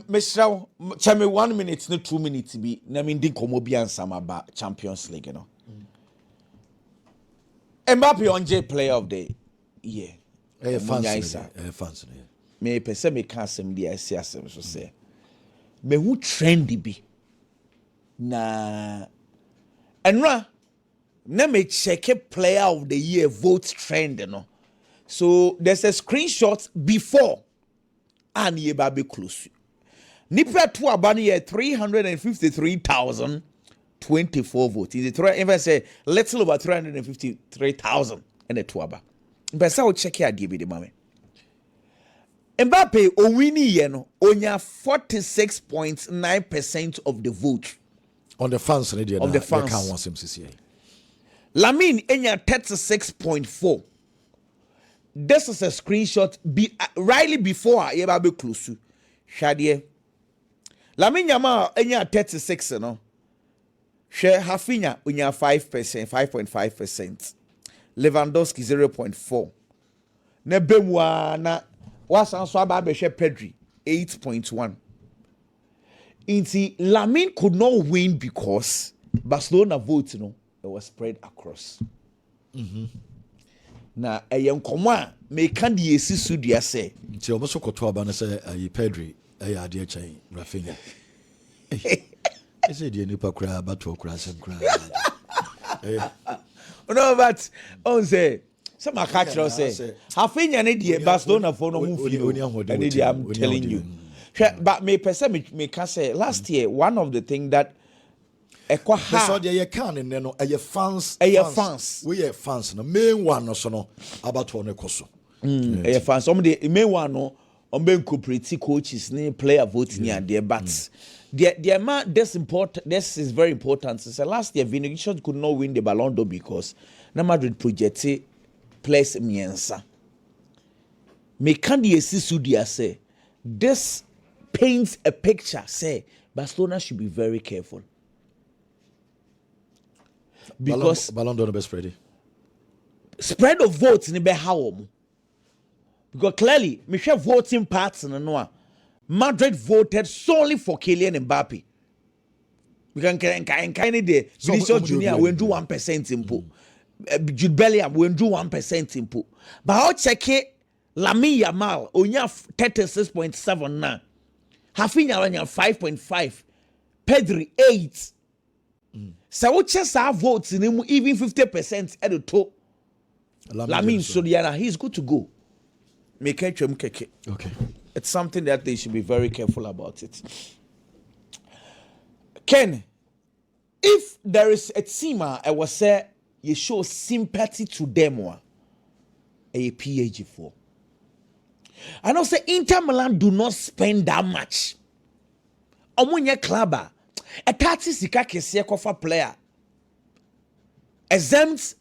Mr. Chame 1 minute, no 2 minutes be. Na mean di komo bi ansam about Champions League, you know. Mbappe on J player of the year. Fancy. Me pese me ka asem di ase asem so say. Me hu trendy bi. Na enra na me check player of the year vote trend, you know. So there's a screenshot before and ye ba be close. Nipa to abani ye 353,024 votes. If I say little over 353,000 and a tuaba. But so check here di be the mame. Mbappe o wini ye no onya 46.9% of the vote. On the fans of the fans. Can't want MCCA. Lamine enya 36.4. This is a screenshot rightly before ye ba be close. Shadie Lamine Yamal enya 36 no. Share Hafinya unya 5%, 5.5%. Lewandowski 0.4. Ne bemwa na wasan so aba be share Pedri 8.1. Inti Lamine could not win because Barcelona vote, you know, it was spread across. Na nkomo a me kan de esi su dia say nti oboso koto aba na say ayi Pedri ayi ade chain Rafinha ese die nipa kura bato kura sem kura no but on say some catch say Rafinha ne die Barcelona for no move you I'm telling you but me person me can say last year one of the thing that so they can no fans we are fans no main one no so no about one koso fans some the main one no on ben cooperative coaches ni player voting here there but the amount this is very important. So last year Vinicius could not win the Ballon d'Or because na Madrid projected place miensa me can the sisu dia say this paints a picture say Barcelona should be very careful. Because Ballon d'Or best spread of votes in be how because clearly me share voting parts no Madrid voted solely for Kylian Mbappe. We can kind of the Vinicius Junior will do 1% impo. Jude Bellingham will do 1% impo. But I'll check it Lamine Yamal onya 36.7 now. Rafinha onya 5.5. Pedri 8. So what just have votes in him even 50% at the top. Lamine Sodiana, he's good to go. Make keke. Okay. It's something that they should be very careful about it. Ken, if there is a team I was say you show sympathy to them a PAG for. I know say Inter Milan do not spend that much. Omunye club a 30 sika kese kofa player exempt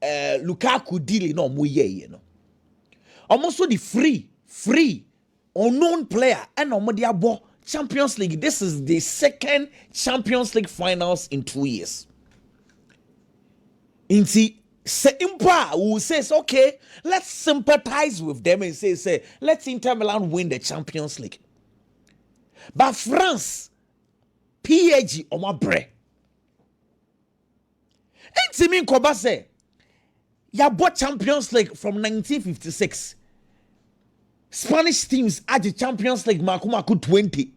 Lukaku deal no mo ye no almost the free unknown player and omodi abo Champions League. This is the second Champions League finals in 2 years. Inti se impa will say okay, let's sympathize with them and say let's Inter Milan win the Champions League. But France PAG on my bre. Ain't mean Koba say ya bought Champions League from 1956. Spanish teams are the Champions League Makumaku 20.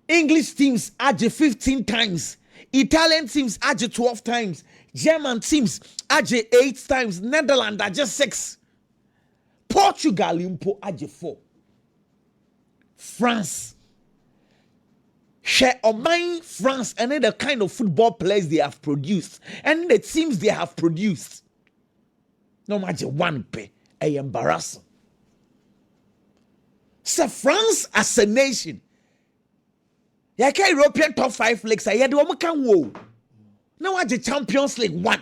English teams are 15 times. Italian teams are 12 times. German teams are 8 times. Netherlands are just 6. Portugal impo are 4. France. Share Oman, France, and then the kind of football players they have produced, and the teams they have produced. No matter one pay, I embarrassing. So France as a nation, yaka European top 5 leagues, I had one can whoa. Now at the Champions League 1.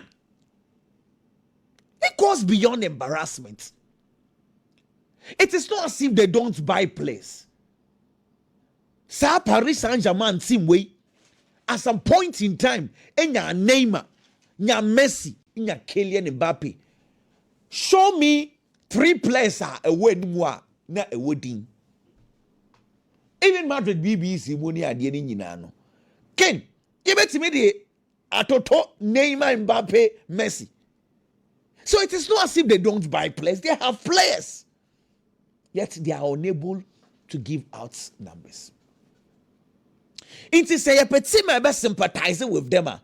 It goes beyond embarrassment. It is not as if they don't buy players. Sa Paris Saint-Germain team way at some point in time, enya Neymar, nya Messi, nya Kylian Mbappe. Show me 3 players are away anymore, na a wedding. Even Madrid BBC money ade ni nyina no. Ken, you bet me the atoto Neymar, Mbappe, Messi. So it is not as if they don't buy players. They have players. Yet they are unable to give out numbers. It is a petit my best sympathizing with them. I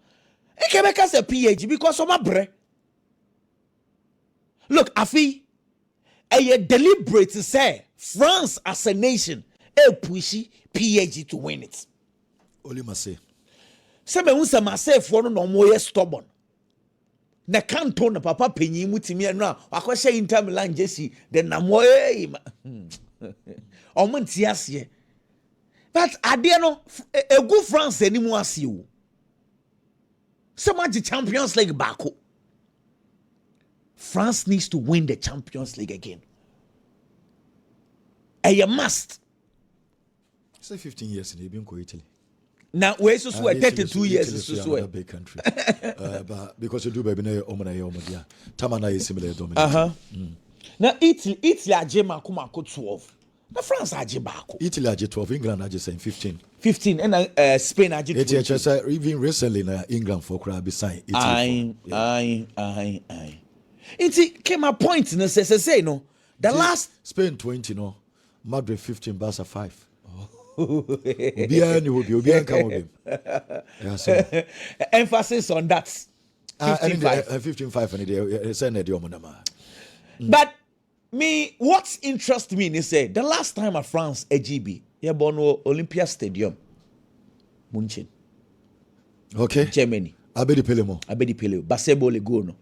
can make us a PhD because of my bread. Look, Afi, a deliberate to say France as a nation, a pushy PhD to win it. Only must say. Some who myself for no more stubborn. Na canton na papa penyi mutimi anu a akwahye Inter Milan Jesse then na mo omonti ase. But ade no egu France animu ase o. Some of the Champions League bako. France needs to win the Champions League again. A must. Say 15 years in Italy. Now we're so 32 years so a big country. But because you do baby na omodia. Tamana is similar dominant. Now Italy ajema kuma 12. Na France aje baako. Italy aje 12, England aje 15. 15 and Spain aje 20. Even recently na England for crowd be signed Italy. Aye. It came a point in say no. The last Spain 20 no. Madrid 15, Barca 5. Emphasis on that. 15-5. But me, what interests me is say the last time at France AGB, yeah, born Olympia Stadium, Munchen. Okay. Germany. Abedi Pelemo. Basebo le go no.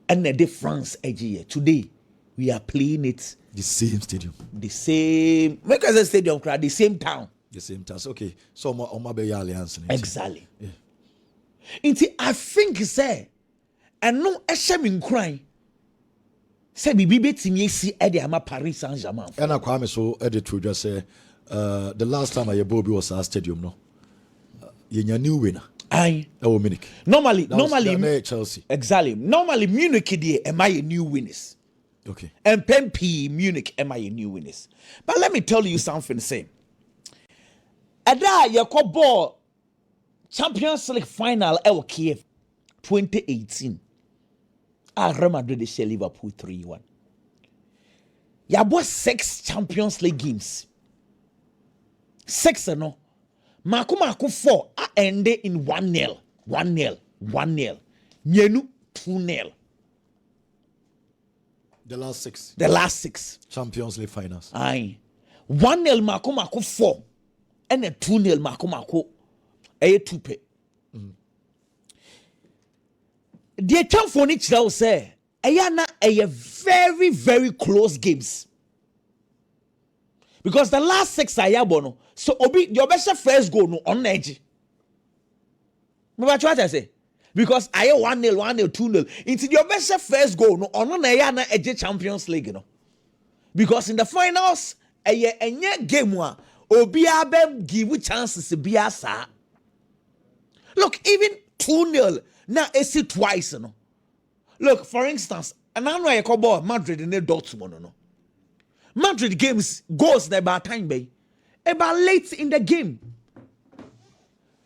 And the France AG today we are playing it. The same stadium. The same. Make us a stadium crowd. The same town. The same town. Okay. So my be alliance. Exactly. Yeah. I think say, and no eshem crying. Say bibi betimi si e de ama Paris Saint-Germain. And I kwame so edit to just say the last time I Bobby was at stadium no. Yenya new winner. Aye. Munich. Normally Chelsea. Exactly. Normally Munich dey am I a new winners. Okay. And P Munich am I a new winners. But let me tell you something say. Ada yako ball Champions League final at Kiev 2018. Real Madrid they share Liverpool 3-1. Ya bought 6 Champions League games. 6 no. Maku 4 ended in 1-0. 1-0. Nyenu 2-0. The last 6. The last 6. Champions League finals. Aye. 1-0 Maku 4. And then 2-0 Maku. Aye 2-pe. The attempt for each will say, Ayana a very, very close games. Because the last 6 are yabono. So Obi, your best first goal no on edge. Remember what I say? Because I 1-0, 2-0. Into your best first goal no on Ayana edge Champions League no. Because in the finals, a game one Obi abe give you chances to be asa. Look, even 2-0. Now it's it twice, no. Look, for instance, and I know I call ball Madrid in the Dortmund, no. Madrid games goes there by time, bay. About late in the game.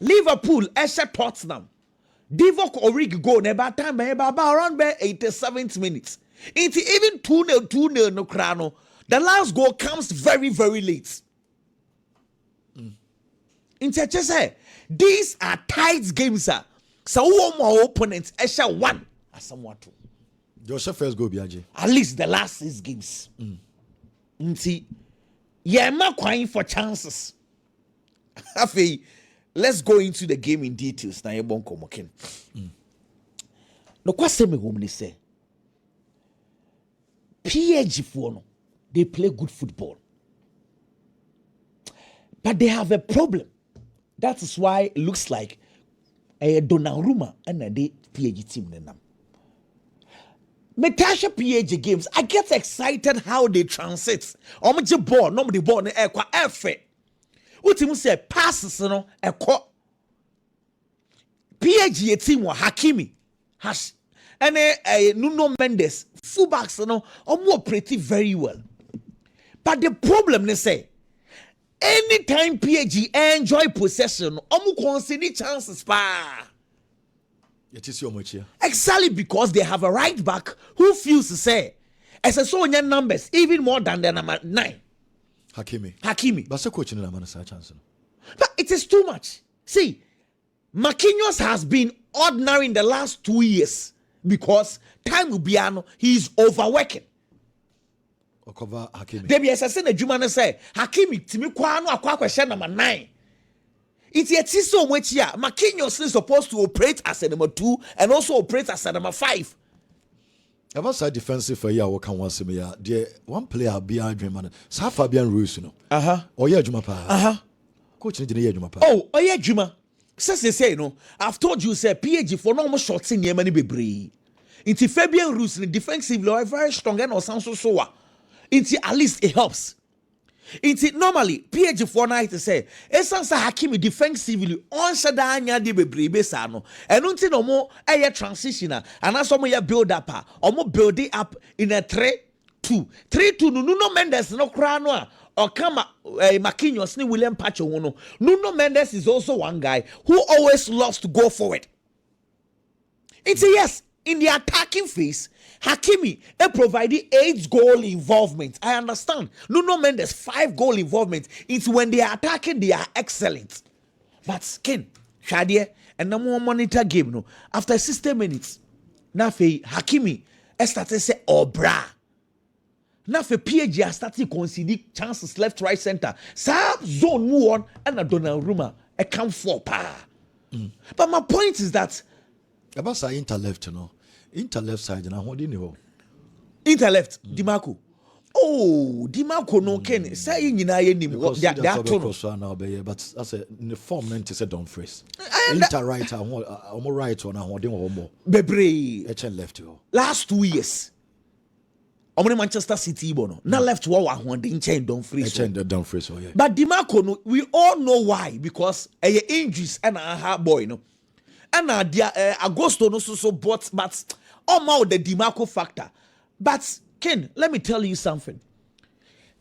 Liverpool, Esha Tottenham. Divock Origi go about time, by about around by 87th minutes. It's even 2-0, no crano. The last goal comes very, very late. These are tight games, sir. So one more opponents, Esha 1 as somewhat 2. Your first go Biaji. At least the last 6 games. See, yeah, I'm crying for chances. Let's go into the game in details. Now, you won't come again. No question me woman say. PSG for they play good football, but they have a problem. That is why it looks like a Donnarumma and a PSG team. Metasha PSG games, I get excited how they transit. Omoje ball, nobody ball ne ekwa efe. Utimu say passes no ekọ. PSG team wa Hakimi has and Nuno Mendes fullbacks no omo operate very well. But the problem they say anytime PSG enjoy possession, omu concede chances pa. It is your much here. Exactly because they have a right back who feels to say, as a so young numbers, even more than the number 9. Hakimi. But so coach in the man chance. But it is too much. See, Marquinhos has been ordinary in the last 2 years because time will be he is overworking. Debi assassin a juma say Hakimi timi kwa no akwa question number 9. It's yet so much here. Marquinhos is supposed to operate as a number 2 and also operate as a number 5. About side defensive for ya what can one see me ya. The one player be a dream man. Sa Fabian Ruiz no. Oh yeah juma pa. Coach ni yeah juma pa. Oh yeah juma. Say no. I've told you say PSG for no more shots in Yemeni bebre. Into Fabian Ruiz defensively are very strong and also so. Into at least it helps. Into normally PSG for night to say esansa Hakimi defensively on shada anya de bebre besa no. And until no more a transitioner and as some ya build up or more build it up in a 3-2. 3-2 no Mendes no crano or come Marquinhos ni William Pacho no. Nuno Mendes is also one guy who always loves to go forward. It's a yes. In the attacking phase, Hakimi provided 8 goal involvement. I understand. Nuno Mendes 5 goal involvement. It's when they are attacking, they are excellent. But Ken, Shadia, and no more monitor game. No, after 60 minutes, Nafe Hakimi started to say, "Oh bra." Nafe PSG started conceding chances left, right, center. Sab zone move on, and a Donnarumma a come for pa. But my point is that. About say Inter left, Inter left side, and I hold in Inter left, Dimarco. Oh, Dimarco no Ken. Say you know now, but I said in the form 90 said don't freeze. Inter right, I'm right on. I hold in more. Bebre, HN left you. Last 2 years. I'm Manchester City bono. Now left what one in chain don't freeze. Don't freeze. Oh yeah. But Dimarco no, we all know why because injuries and a hard boy no. And Agosto no so but all the Dimarco factor. But Ken, let me tell you something.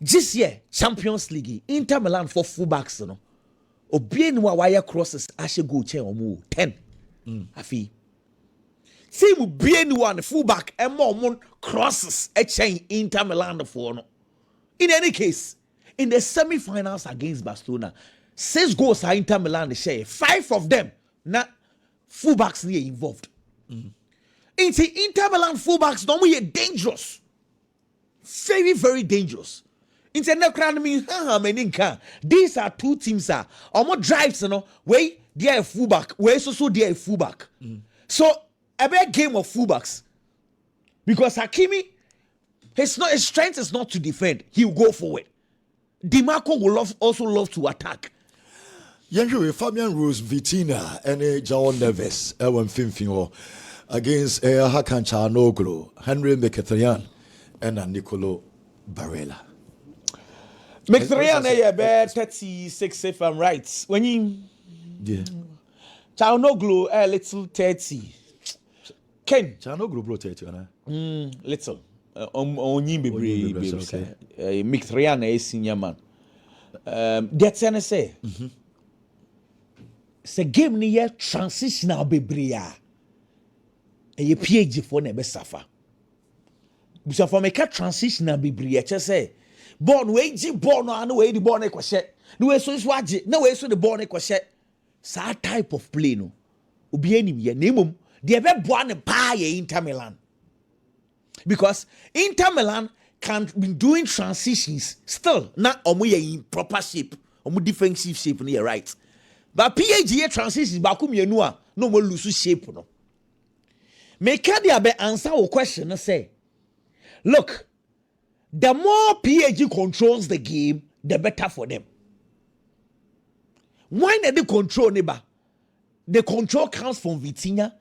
This year, Champions League, Inter Milan for fullbacks, no. Obien wa wire crosses ashe go chain omu 10. Afi. See mu bien one fullback and more crosses a chain Inter Milan for no. In any case, in the semi-finals against Barcelona, 6 goals are Inter Milan share. 5 of them na fullbacks near involved. Into Inter Milan fullbacks normally dangerous. Very, very dangerous. Into the these are 2 teams are almost drives, way they are fullback, way so they are fullback. So a big game of fullbacks. Because Hakimi, his strength is not to defend, he will go forward. Dimarco will also love to attack. Yanjure Fabian Ruiz Vitina and João Neves Ewan Finfin against Hakan Çalhanoğlu, Henry Mkhitaryan and Nicolo Barella. Mkhitaryan is about 36 if I'm right. When you Çalhanoğlu a little 30. Ken Çalhanoğlu bro 30 little. Only baby. Mkhitaryan is senior man. That's an say. Se game ni ye transitional bebrea e PSG for na be safa busa for make transitional bebrea che say ball we ji ball no anu we di ball na kwhye no we so age na we so the ball na kwhye sa type of play no obi anim ye na mum de be boa ne pa ye Inter Milan because Inter Milan can be doing transitions still na omo ye in proper shape omo defensive shape no ye right. But PSG transition back mienu a no more lose shape no. Make dia be answer your question say, look, the more PSG controls the game, the better for them. Why not the control neighbor? The control comes from Vitinha,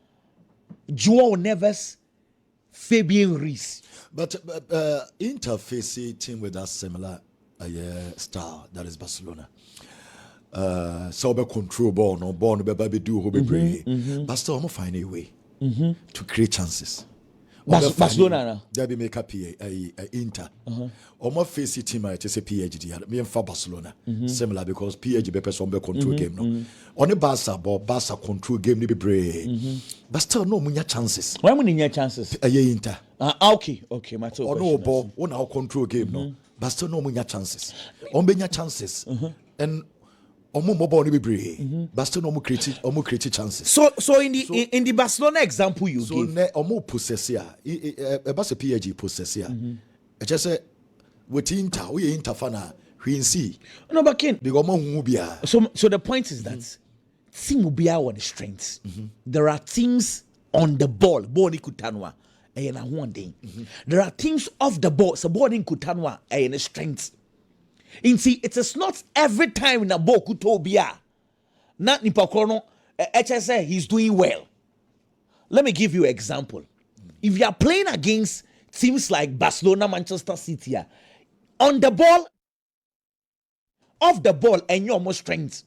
João Neves, Fabian Ruiz. But interface a team with that similar style that is Barcelona. So be control ball no ball no be do ho be pray but still I'm find a way to create chances Barcelona. There be make up Inter. Almost face team it is a PSG. Me and for Barcelona. Similar because PSG be person be control game no. On the Barca control game ni be brave. But still no munya chances. Why munya chances? Inter. Okay, my two. On no ball, on our control game no. But still no munya chances. On benya chances. And mobile ni be brave. But still no more create chances. So in the Barcelona example you give. So ne possess ya. About PSG possess ya. I just say with Inter, we Inter fana. We see. No, but Ken. So the point is that team will be our strengths. There are teams on the ball. Boni kutanwa. There are teams off the ball. So boni kutanwa. Strengths. In see, it is not every time in a ball kutobia. Not nipakrono. HSA he's doing well. Let me give you an example. If you are playing against teams like Barcelona, Manchester City, on the ball, off the ball, and you're more strength.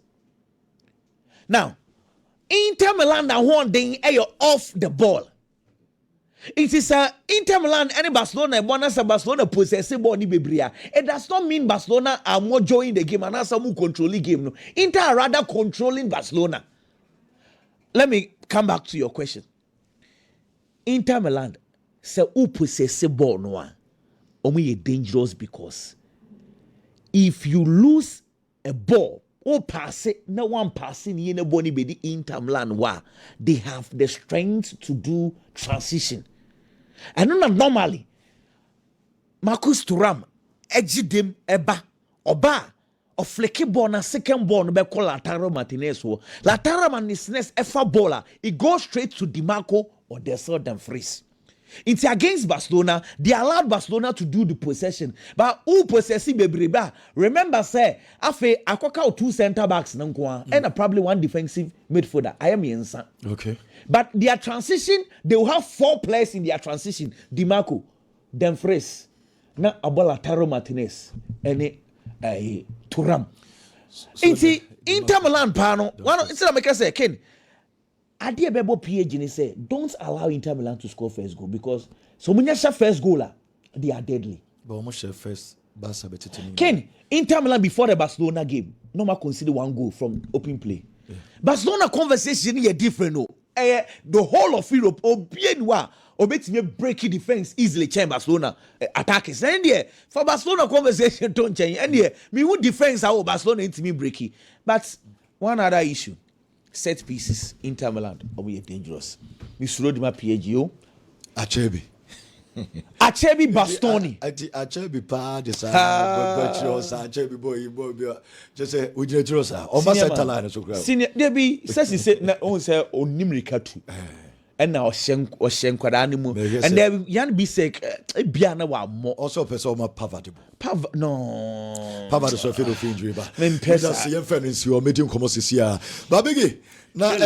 Now, Inter Milan na one day off the ball. It is Inter Milan and Barcelona. Barcelona possess ball ni bebria. It does not mean Barcelona are more joining the game and are some controlling game. No, Inter are rather controlling Barcelona. Let me come back to your question. Inter Milan say who possess ball no only dangerous because if you lose a ball or pass it, no one passing in a body be the Inter Milan they have the strength to do transition. And normally Marcus Thuram Ejidem Eba Oba or flecky ball na second ball no be call Lautaro Martinez wo. Lautaro Martinez efa baller it goes straight to DiMarco or Desert and Freeze. It's against Barcelona. They allowed Barcelona to do the possession. But who possessing Bebreba? Remember, say, Afe, Akoka two center backs, and probably one defensive midfielder. I am Yensa. Okay. But their transition, they will have 4 players in their transition. DiMarco, Dumfries, na Abola Taro Martinez, and Thuram. Inter Milan pano. Instead of making say, Ken. Adia Bebo PG say, don't allow Inter Milan to score first goal because so when you share first goal, they are deadly. But almost share first Barca Ken, Inter Milan before the Barcelona game, no more consider 1 goal from open play. Yeah. Barcelona conversation is different. No, the whole of Europe, obetime breaking defense easily change Barcelona attackers. And there for Barcelona conversation don't change. And there me would defense how Barcelona into me breaking. But one other issue. Set pieces, Inter Milan, are dangerous. Miss Rodima PGO. Achebi Bastoni. Achebi pa de sa Achebi boy just say we just rosa. Almost set line so crowd. Senior there be says he said na on say onimrika tu. And now Oshen animal. And there yan be sick bia na wa mo. Also person ma poverty. No. Poverty so feel of injury ba. Men pesa. That's the inference you are making come on this year. Babigi. Na